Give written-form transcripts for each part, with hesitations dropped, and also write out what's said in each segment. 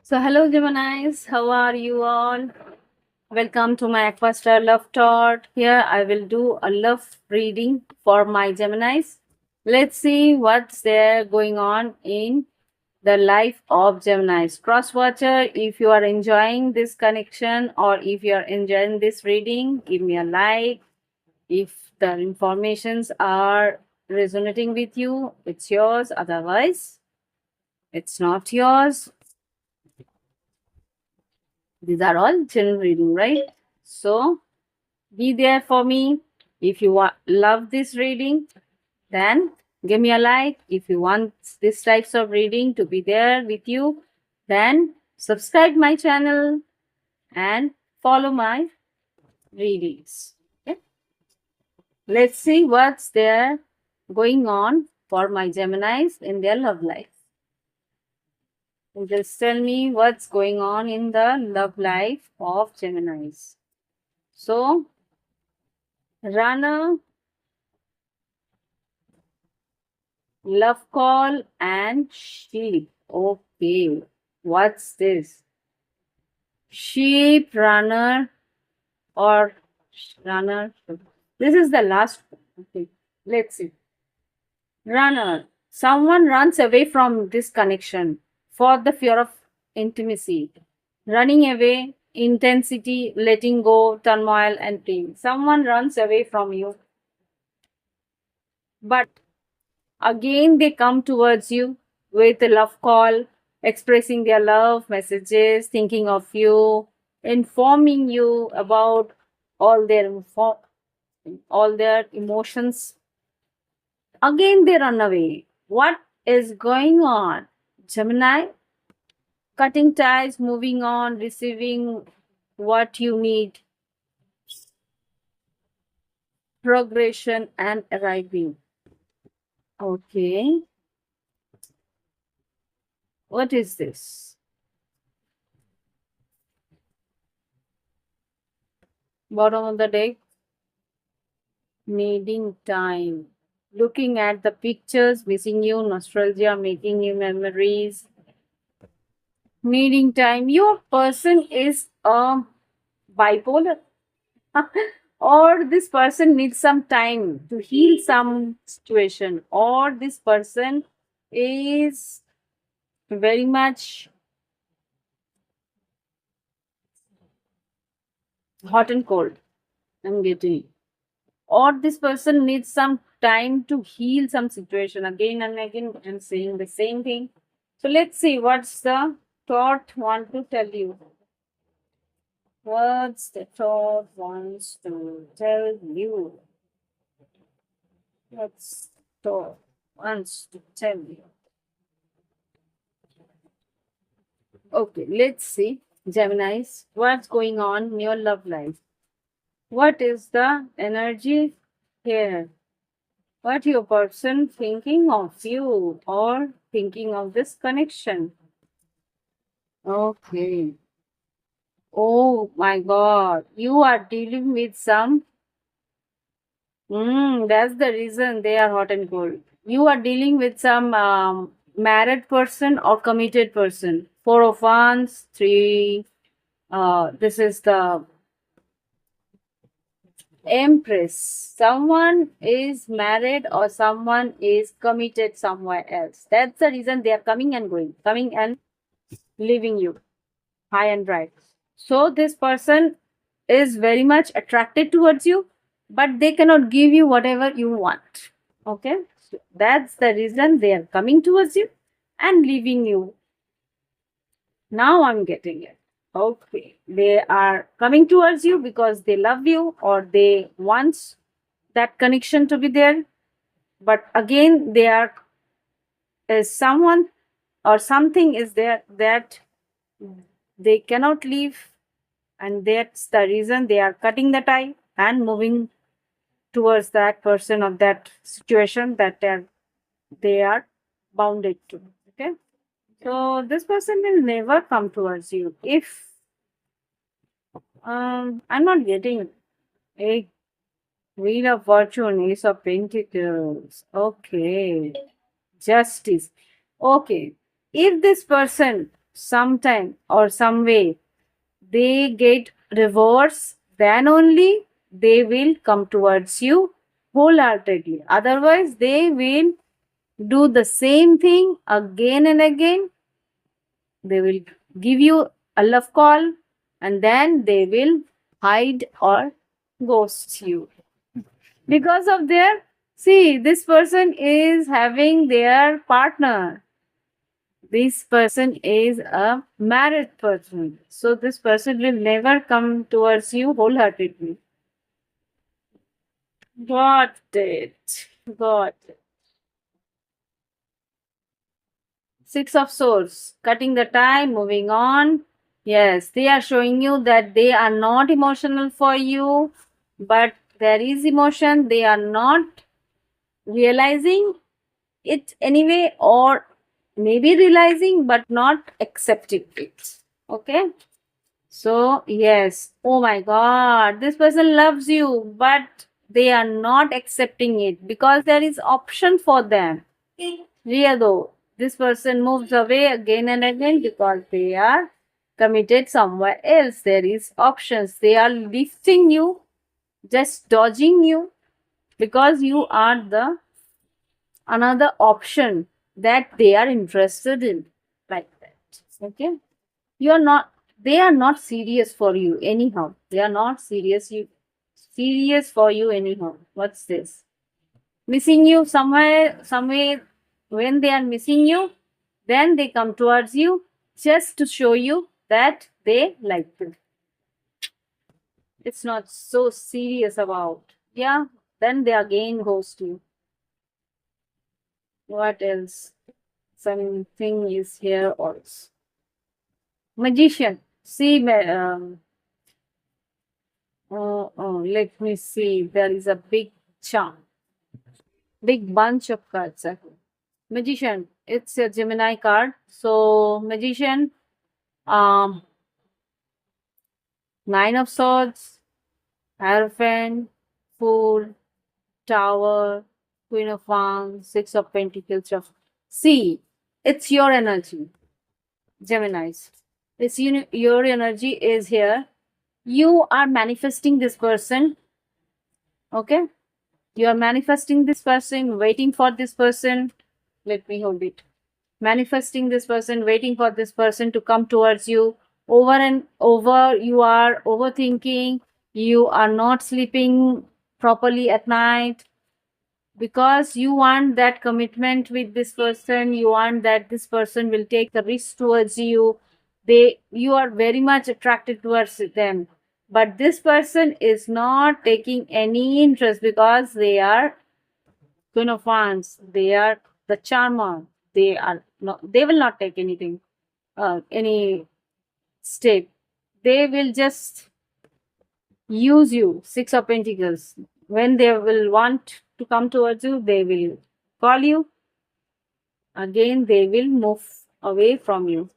So, hello Geminis, how are you all? Welcome to my Aquastar Love Thought. Here I will do a love reading for my Geminis. Let's see what's there going on in the life of Geminis. Cross watcher, if you are enjoying this connection or if you are enjoying this reading, give me a like. If the informations are resonating with you, it's yours. Otherwise, it's not yours. These are all general reading, right? So be there for me. If you love this reading, then give me a like. If you want these types of reading to be there with you, then subscribe my channel and follow my readings. Okay? Let's see what's there going on for my Geminis in their love life. Just tell me what's going on in the love life of Geminis. So, Runner, love call, and sheep. Okay, what's this? Sheep, runner, or runner. This is the last one. Okay, let's see. Runner. Someone runs away from this connection for the fear of intimacy. Running away, intensity, letting go, turmoil, and pain. Someone runs away from you, but again they come towards you with a love call, expressing their love messages, thinking of you, informing you about all their all their emotions. Again they run away. What is going on? Gemini, cutting ties, moving on, receiving what you need, progression and arriving. Okay, what is this? Bottom of the deck, needing time, looking at the pictures, missing you, nostalgia, making new memories, needing time. Your person is bipolar, or this person needs some time to heal some situation, or this person is very much hot and cold. I'm getting, or this person needs some time to heal some situation. Again and again I'm saying the same thing. So let's see what's the thought want to tell you. What's the thought wants to tell you? What's the thought wants to tell you? Okay, let's see. Geminis, what's going on in your love life? What is the energy here? What your person thinking of you or thinking of this connection? Okay. Oh my God. You are dealing with some. That's the reason they are hot and cold. You are dealing with some married person or committed person. Four of Wands, three. This is the Empress. Someone is married or someone is committed somewhere else. That's the reason they are coming and going, coming and leaving you high and dry. So this person is very much attracted towards you, but they cannot give you whatever you want. Okay, so that's the reason they are coming towards you and leaving you. Now I'm getting it. Okay, they are coming towards you because they love you or they want that connection to be there, but again they are is someone or something is there that they cannot leave, and that's the reason they are cutting the tie and moving towards that person or that situation that they are bounded to. Okay. So this person will never come towards you if I'm not getting a Wheel of Fortune, Ace of Pentacles. Okay. Justice. Okay. If this person sometime or some way they get reverse, then only they will come towards you wholeheartedly. Otherwise, they will do the same thing again and again. They will give you a love call and then they will hide or ghost you because of their, see, this person is having their partner, this person is a married person, so this person will never come towards you wholeheartedly. Got it. Six of Swords, cutting the tie, moving on. Yes, they are showing you that they are not emotional for you, but there is emotion. They are not realizing it anyway, or maybe realizing but not accepting it. Okay. So, yes. Oh my God, this person loves you, but they are not accepting it because there is option for them. Ria, though, this person moves away again and again because they are committed somewhere else. There is options. They are lifting you, just dodging you because you are the another option that they are interested in, like that. Okay. You are not, they are not serious for you anyhow. They are not serious for you anyhow. What's this? Missing you somewhere when they are missing you, then they come towards you just to show you that they like you. It's not so serious about. Yeah, then they again ghost you. What else? Something is here also. Magician. See, let me see. There is a big chunk, big bunch of cards. Magician. It's a Gemini card. So Magician. Um, Nine of Swords, Hierophant, Fool, Tower, Queen of Wands, Six of Pentacles. See, it's your energy, Geminis. It's your energy is here. You are manifesting this person. Okay, you are manifesting this person, waiting for this person. Let me hold it. Manifesting this person, waiting for this person to come towards you over and over. You are overthinking. You are not sleeping properly at night because you want that commitment with this person. You want that this person will take the risk towards you. You are very much attracted towards them, but this person is not taking any interest because they are Queen of Wands. They are the charmer. They are not. They will not take anything, any step. They will just use you. Six of Pentacles. When they will want to come towards you, they will call you. Again, they will move away from you.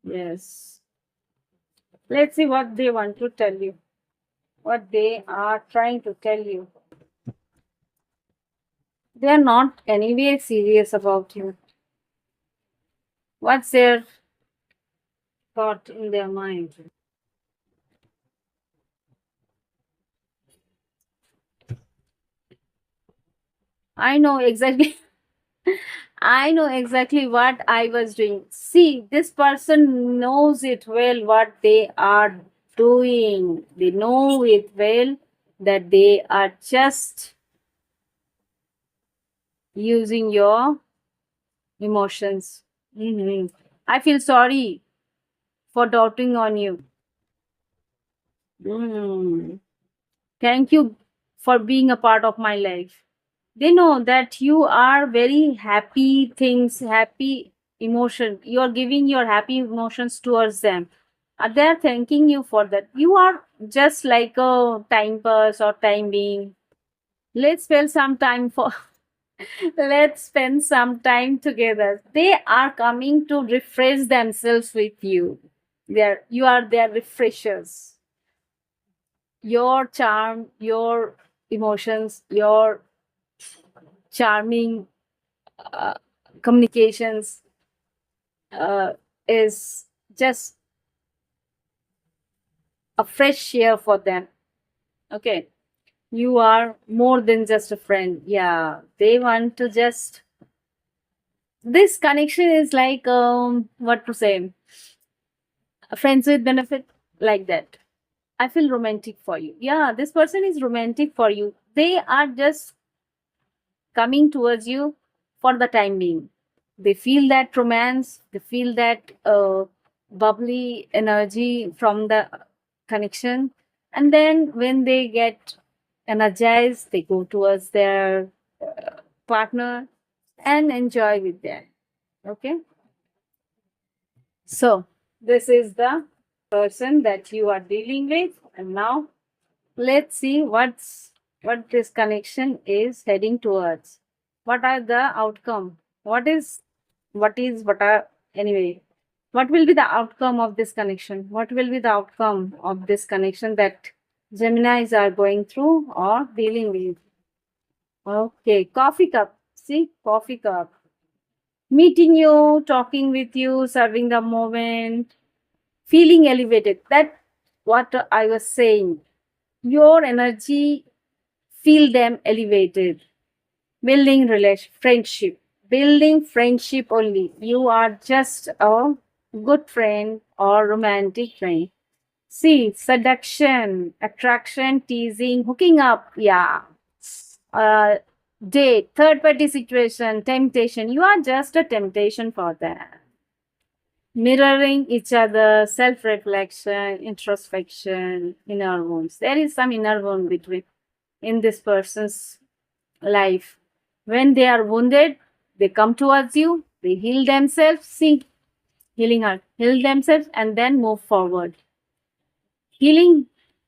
Yes. Let's see what they want to tell you. What they are trying to tell you. They are not anyway serious about you. What's their thought in their mind? I know exactly. I know exactly what I was doing. See, this person knows it well what they are doing. They know it well that they are just using your emotions. I feel sorry for doubting on you. Mm. Thank you for being a part of my life. They know that you are very happy things, happy emotion. You are giving your happy emotions towards them. They are thanking you for that. You are just like a time pass or time being. Let's spend some time for let's spend some time together. They are coming to refresh themselves with you. You are their refreshers. Your charm, your emotions, your charming uh, communications uh, is just a fresh air for them. Okay. You are more than just a friend. Yeah. They want to just, this connection is like, what to say, friends with benefit, like that. I feel romantic for you. Yeah, this person is romantic for you. They are just coming towards you for the time being. They feel that romance, they feel that bubbly energy from the connection. And then when they get energized, they go towards their partner and enjoy with them. Okay. So, this is the person that you are dealing with. And now let's see what this connection is heading towards. What are the outcome? What are anyway? What will be the outcome of this connection? What will be the outcome of this connection that Geminis are going through or dealing with? Okay, coffee cup. See, coffee cup. Meeting you, talking with you, serving the moment, feeling elevated. That what I was saying. Your energy, feel them elevated. Building building friendship only. You are just a good friend or romantic friend. See, seduction, attraction, teasing, hooking up, yeah. Uh, Date, third party situation, temptation. You are just a temptation for them. Mirroring each other, self reflection, introspection, inner wounds. There is some inner wound between in this person's life. When they are wounded, they come towards you, they heal themselves, see, healing her, heal themselves, and then move forward. Healing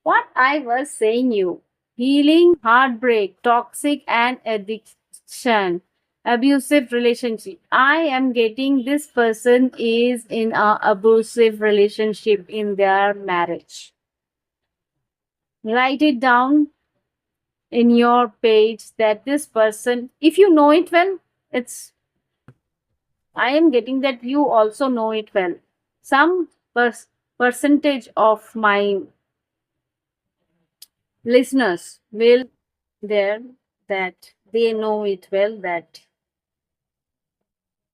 what I was saying you. Healing heartbreak, toxic and addiction, abusive relationship. I am getting this person is in a abusive relationship in their marriage. Write it down in your page that this person, if you know it well, it's, I am getting that you also know it well. Some percentage of my listeners will there that they know it well that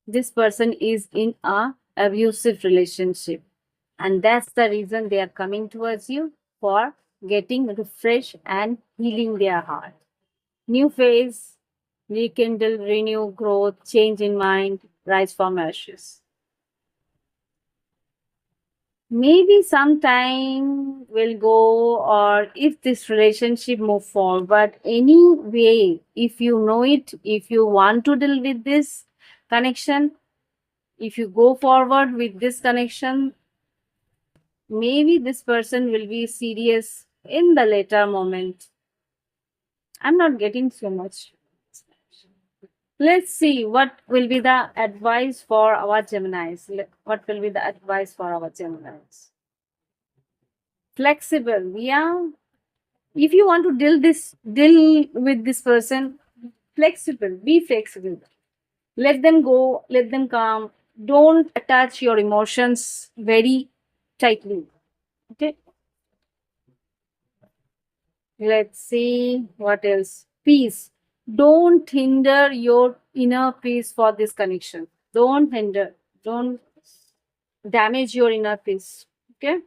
this person is in a abusive relationship, and that's the reason they are coming towards you for getting refresh and healing their heart. New phase, rekindle, renew, growth, change in mind, rise from ashes. Maybe some time will go, or if this relationship move forward. But anyway, if you know it, if you want to deal with this connection, if you go forward with this connection, maybe this person will be serious in the later moment. I'm not getting so much. Let's see what will be the advice for our Geminis. What will be the advice for our Geminis? Flexible, yeah. If you want to deal with this person, flexible, be flexible. Let them go, let them come. Don't attach your emotions very tightly. Okay. Let's see what else. Peace. Don't hinder your inner peace for this connection. Don't hinder. Don't damage your inner peace. Okay.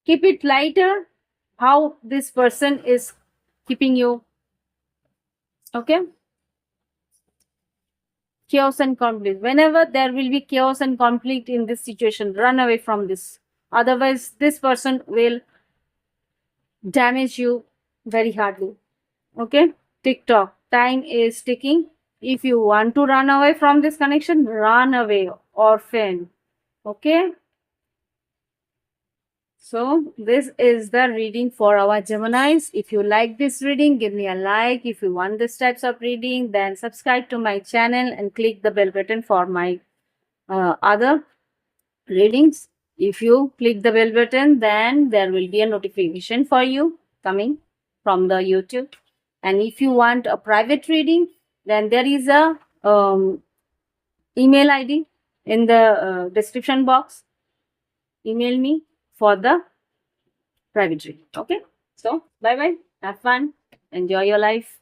Keep it lighter. How this person is keeping you. Okay. Chaos and conflict. Whenever there will be chaos and conflict in this situation, run away from this. Otherwise, this person will damage you very hardly. Okay, TikTok. Time is ticking. If you want to run away from this connection, run away, orphan. Okay, So this is the reading for our Geminis. If you like this reading, give me a like. If you want this types of reading, then subscribe to my channel and click the bell button for my other readings. If you click the bell button, then there will be a notification for you coming from the YouTube. And if you want a private reading, then there is a email ID in the description box. Email me for the private reading. Okay. So bye bye. Have fun. Enjoy your life.